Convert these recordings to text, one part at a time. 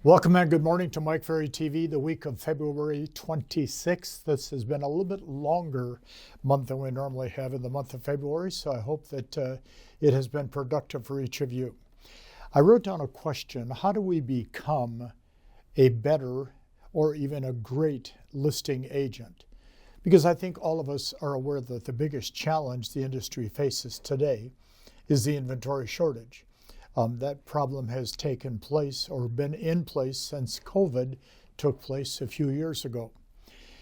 Welcome and good morning to Mike Ferry TV, the week of February 26th. This has been a little bit longer month than we normally have in the month of February, so I hope that it has been productive for each of you. I wrote down a question: how do we become a better or even a great listing agent? Because I think all of us are aware that the biggest challenge the industry faces today is the inventory shortage. That problem has taken place or been in place since COVID took place a few years ago.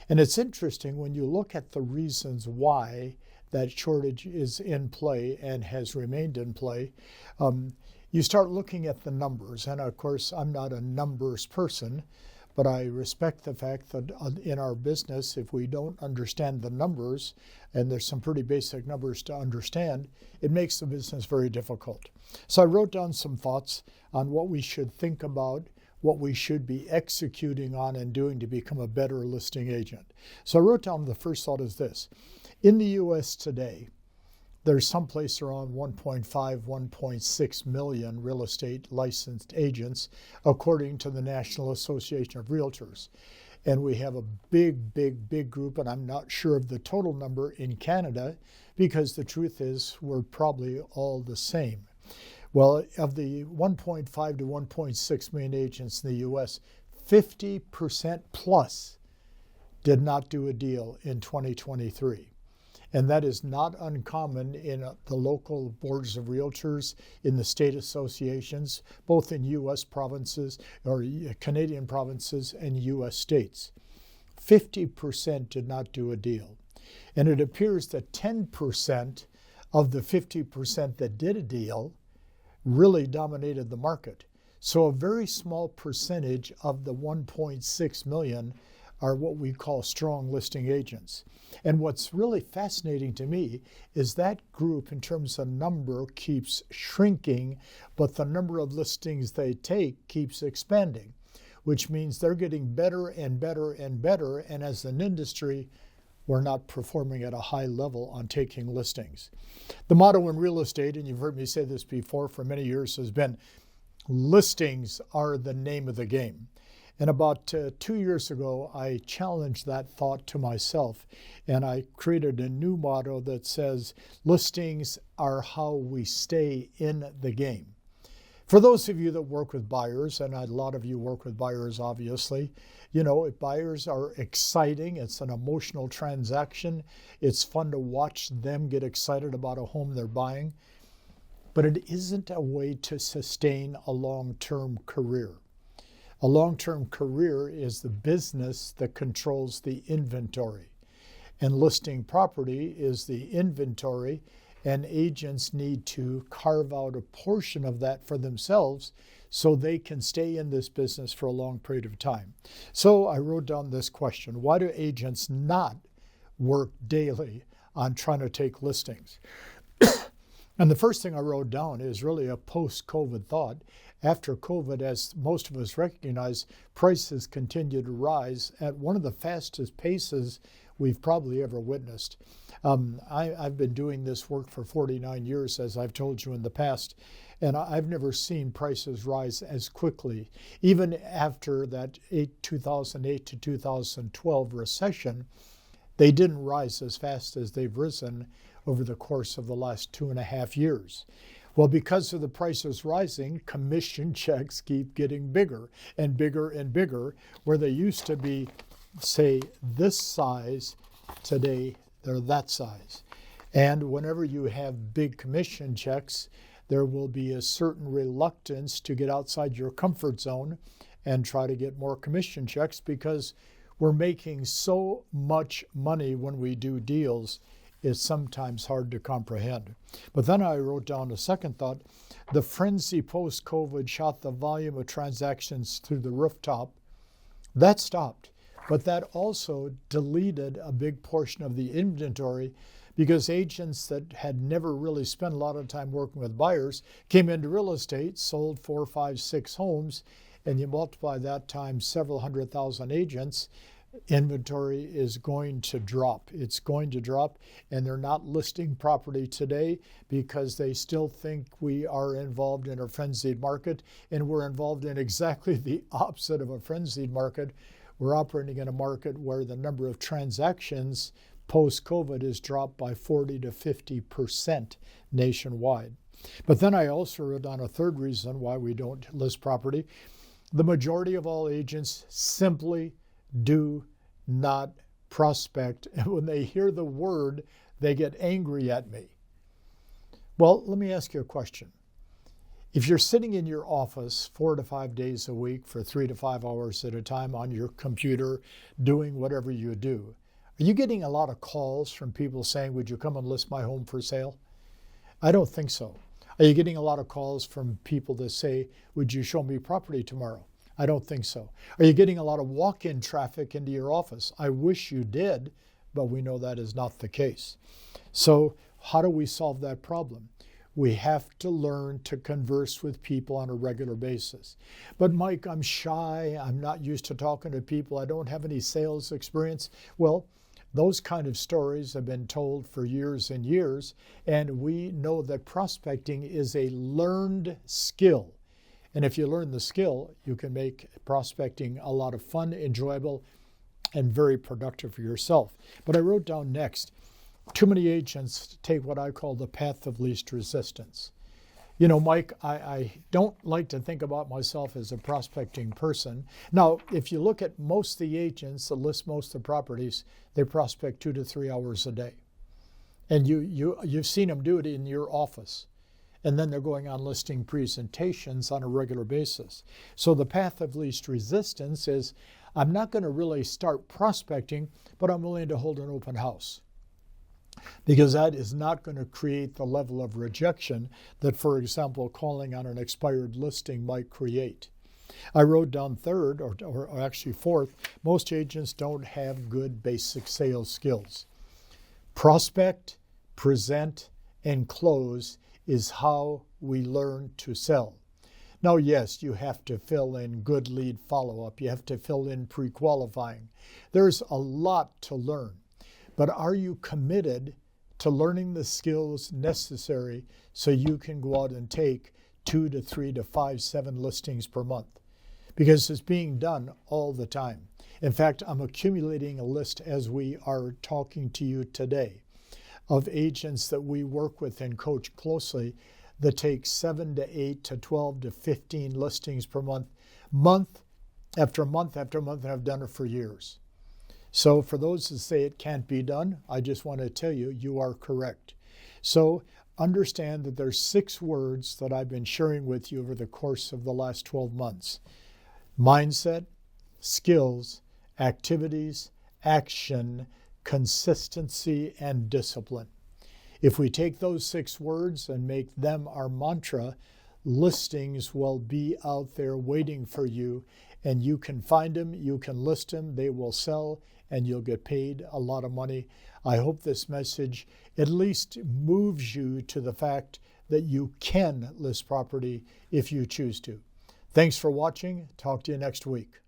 And it's interesting when you look at the reasons why that shortage is in play and has remained in play. You start looking at the numbers. And of course, I'm not a numbers person, but I respect the fact that in our business, if we don't understand the numbers, and there's some pretty basic numbers to understand, it makes the business very difficult. So I wrote down some thoughts on what we should think about, what we should be executing on and doing to become a better listing agent. So I wrote down the first thought is this: in the U.S. today, there's someplace around 1.5, 1.6 million real estate licensed agents, according to the National Association of Realtors. And we have a big group, and I'm not sure of the total number in Canada, because the truth is we're probably all the same. Well, of the 1.5 to 1.6 million agents in the U.S., 50% plus did not do a deal in 2023. And that is not uncommon in the local boards of realtors, in the state associations, both in U.S. provinces or Canadian provinces and U.S. states. 50% did not do a deal. And it appears that 10% of the 50% that did a deal really dominated the market. So a very small percentage of the 1.6 million are what we call strong listing agents. And what's really fascinating to me is that group, in terms of number, keeps shrinking, but the number of listings they take keeps expanding, which means they're getting better and better and better. And as an industry, we're not performing at a high level on taking listings. The motto in real estate, and you've heard me say this before for many years, has been listings are the name of the game. And about 2 years ago, I challenged that thought to myself, and I created a new motto that says, listings are how we stay in the game. For those of you that work with buyers, and a lot of you work with buyers, obviously, you know, buyers are exciting. It's an emotional transaction. It's fun to watch them get excited about a home they're buying. But it isn't a way to sustain a long-term career. A long-term career is the business that controls the inventory. And listing property is the inventory, and agents need to carve out a portion of that for themselves so they can stay in this business for a long period of time. So I wrote down this question: why do agents not work daily on trying to take listings? And the first thing I wrote down is really a post-COVID thought. After COVID, as most of us recognize, prices continue to rise at one of the fastest paces we've probably ever witnessed. I've been doing this work for 49 years, as I've told you in the past, and I've never seen prices rise as quickly. Even after that 2008 to 2012 recession, they didn't rise as fast as they've risen over the course of the last 2.5 years. Well, because of the prices rising, commission checks keep getting bigger and bigger and bigger. Where they used to be, say, this size, today they're that size. And whenever you have big commission checks, there will be a certain reluctance to get outside your comfort zone and try to get more commission checks, because we're making so much money when we do deals. Is sometimes hard to comprehend. But then I wrote down a second thought: the frenzy post-COVID shot the volume of transactions through the rooftop. That stopped, but that also deleted a big portion of the inventory, because agents that had never really spent a lot of time working with buyers came into real estate, sold 4, 5, 6 homes, and you multiply that times several 100,000 agents, inventory is going to drop. It's going to drop, and they're not listing property today because they still think we are involved in a frenzied market, and we're involved in exactly the opposite of a frenzied market. We're operating in a market where the number of transactions post-COVID has dropped by 40 to 50% nationwide. But then I also wrote down a third reason why we don't list property. The majority of all agents simply do not prospect, and when they hear the word, they get angry at me. Well, let me ask you a question. If you're sitting in your office 4 to 5 days a week for 3 to 5 hours at a time on your computer, doing whatever you do, are you getting a lot of calls from people saying, would you come and list my home for sale? I don't think so. Are you getting a lot of calls from people that say, would you show me property tomorrow? I don't think so. Are you getting a lot of walk-in traffic into your office? I wish you did, but we know that is not the case. So how do we solve that problem? We have to learn to converse with people on a regular basis. But Mike, I'm shy. I'm not used to talking to people. I don't have any sales experience. Well, those kind of stories have been told for years and years, and we know that prospecting is a learned skill. And if you learn the skill, you can make prospecting a lot of fun, enjoyable, and very productive for yourself. But I wrote down next, too many agents take what I call the path of least resistance. You know, Mike, I don't like to think about myself as a prospecting person. Now, if you look at most of the agents that list most of the properties, they prospect 2 to 3 hours a day. And you've seen them do it in your office. And then they're going on listing presentations on a regular basis. So the path of least resistance is, I'm not going to really start prospecting, but I'm willing to hold an open house. Because that is not going to create the level of rejection that, for example, calling on an expired listing might create. I wrote down third, or actually fourth, most agents don't have good basic sales skills. Prospect, present, and close is how we learn to sell. Now, yes, you have to fill in good lead follow-up. You have to fill in pre-qualifying. There's a lot to learn. But are you committed to learning the skills necessary so you can go out and take 2 to 3 to 5, 7 listings per month? Because it's being done all the time. In fact, I'm accumulating a list as we are talking to you today of agents that we work with and coach closely that take 7 to 8 to 12 to 15 listings per month, month after month after month, and I've done it for years. So for those that say it can't be done, I just want to tell you, you are correct. So understand that there's 6 words that I've been sharing with you over the course of the last 12 months. Mindset, skills, activities, action, consistency, and discipline. If we take those 6 words and make them our mantra, listings will be out there waiting for you, and you can find them, you can list them, they will sell, and you'll get paid a lot of money. I hope this message at least moves you to the fact that you can list property if you choose to. Thanks for watching. Talk to you next week.